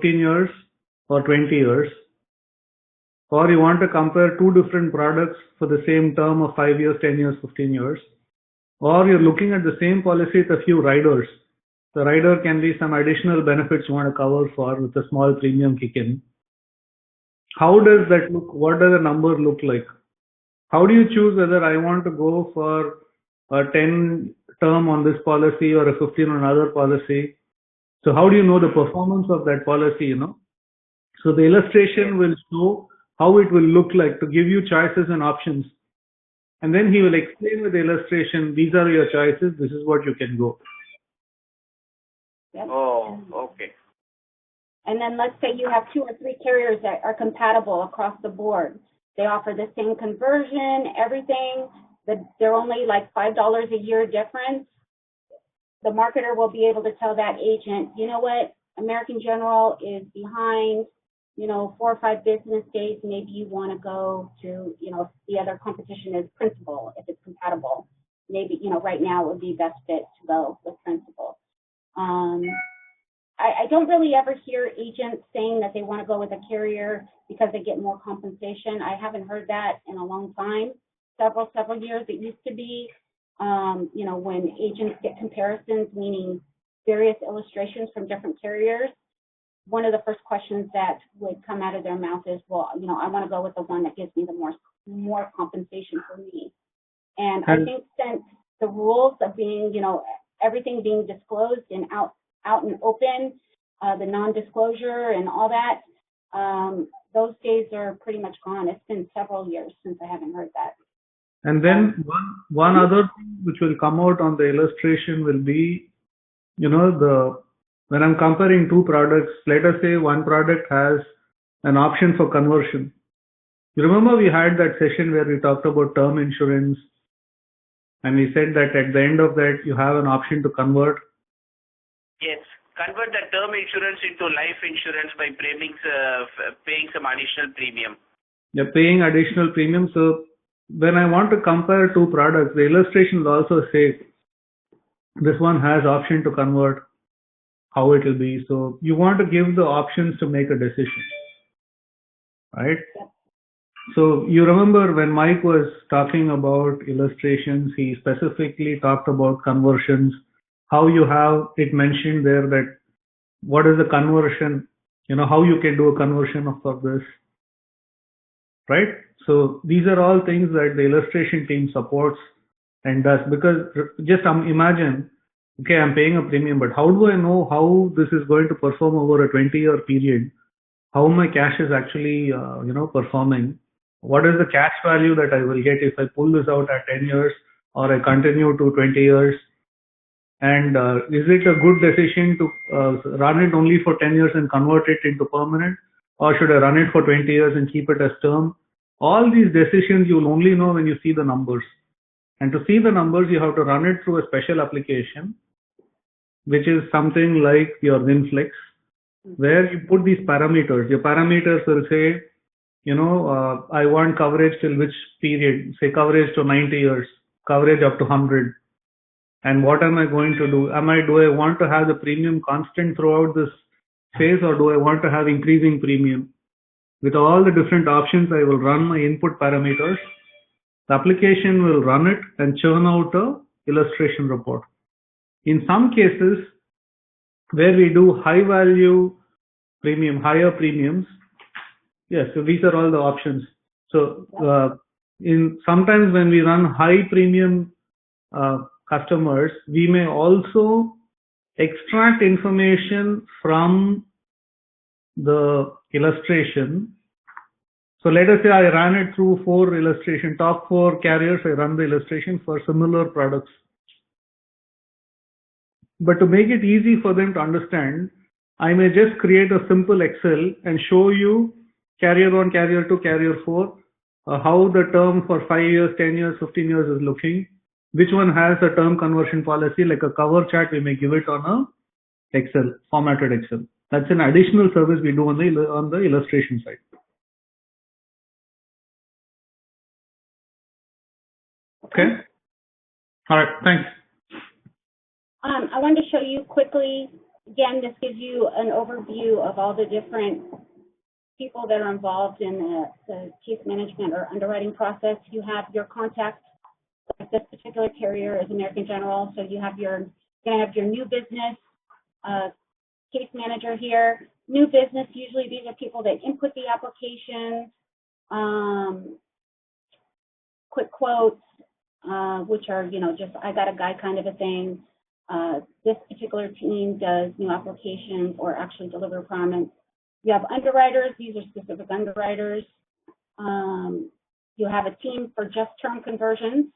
15 years or 20 years, or you want to compare two different products for the same term of 5 years, 10 years, 15 years, or you're looking at the same policy with a few riders. The rider can be some additional benefits you want to cover for with a small premium kick in. How does that look? What does the number look like? How do you choose whether I want to go for a 10 term on this policy or a 15 on another policy? So how do you know the performance of that policy, So the illustration will show how it will look like to give you choices and options. And then he will explain with the illustration, these are your choices, this is what you can go. Yep. Oh, okay. And then let's say you have 2 or 3 carriers that are compatible across the board. They offer the same conversion, everything. They're only like $5 a year difference. The marketer will be able to tell that agent, you know what, American General is behind, 4 or 5 business days. Maybe you want to go to, if the other competition is Principal, if it's compatible. Maybe, right now it would be best fit to go with Principal. I don't really ever hear agents saying that they want to go with a carrier because they get more compensation. I haven't heard that in a long time. Several years. It used to be, when agents get comparisons, meaning various illustrations from different carriers, one of the first questions that would come out of their mouth is, well, I want to go with the one that gives me the more compensation for me. And I think since the rules of being, everything being disclosed and out and open, the non-disclosure and all that, those days are pretty much gone. It's been several years since I haven't heard that. And then one other thing which will come out on the illustration will be, when I'm comparing two products, let us say one product has an option for conversion. You remember we had that session where we talked about term insurance, and we said that at the end of that you have an option to convert. Yes, convert the term insurance into life insurance by paying some additional premium. You're paying additional premium. So when I want to compare two products, the illustration will also say this one has option to convert, how it will be. So you want to give the options to make a decision, right? So you remember when Mike was talking about illustrations, he specifically talked about conversions, how you have it mentioned there that what is the conversion, how you can do a conversion of this, right? So these are all things that the illustration team supports and does, because just imagine, okay, I'm paying a premium, but how do I know how this is going to perform over a 20-year period? How my cash is actually, performing? What is the cash value that I will get if I pull this out at 10 years or I continue to 20 years? And is it a good decision to run it only for 10 years and convert it into permanent? Or should I run it for 20 years and keep it as term? All these decisions you'll only know when you see the numbers. And to see the numbers, you have to run it through a special application, which is something like your WinFlex, where you put these parameters. Your parameters will say, I want coverage till which period, say coverage to 90 years, coverage up to 100. And what am I going to do? Do I want to have the premium constant throughout this phase, or do I want to have increasing premium? With all the different options, I will run my input parameters. The application will run it and churn out a illustration report. In some cases, where we do high value premium, higher premiums, yes, so these are all the options. So sometimes when we run high premium customers, we may also extract information from the illustration. So let us say I ran it through top 4 carriers, I run the illustration for similar products. But to make it easy for them to understand, I may just create a simple Excel and show you carrier 1, carrier 2, carrier 4, how the term for 5 years, 10 years, 15 years is looking. Which one has a term conversion policy, like a cover chart, we may give it on a Excel, formatted Excel. That's an additional service we do on the illustration side. Okay. All right. Thanks. I wanted to show you quickly Again, this gives you an overview of all the different people that are involved in the case management or underwriting process. You have your contact, like this particular carrier is American General, so you're gonna have your new business case manager here. New business, usually these are people that input the applications, quick quotes, which are, just I got a guy kind of a thing. This particular team does new applications or actually deliver requirements. You have underwriters, these are specific underwriters. You have a team for just term conversions.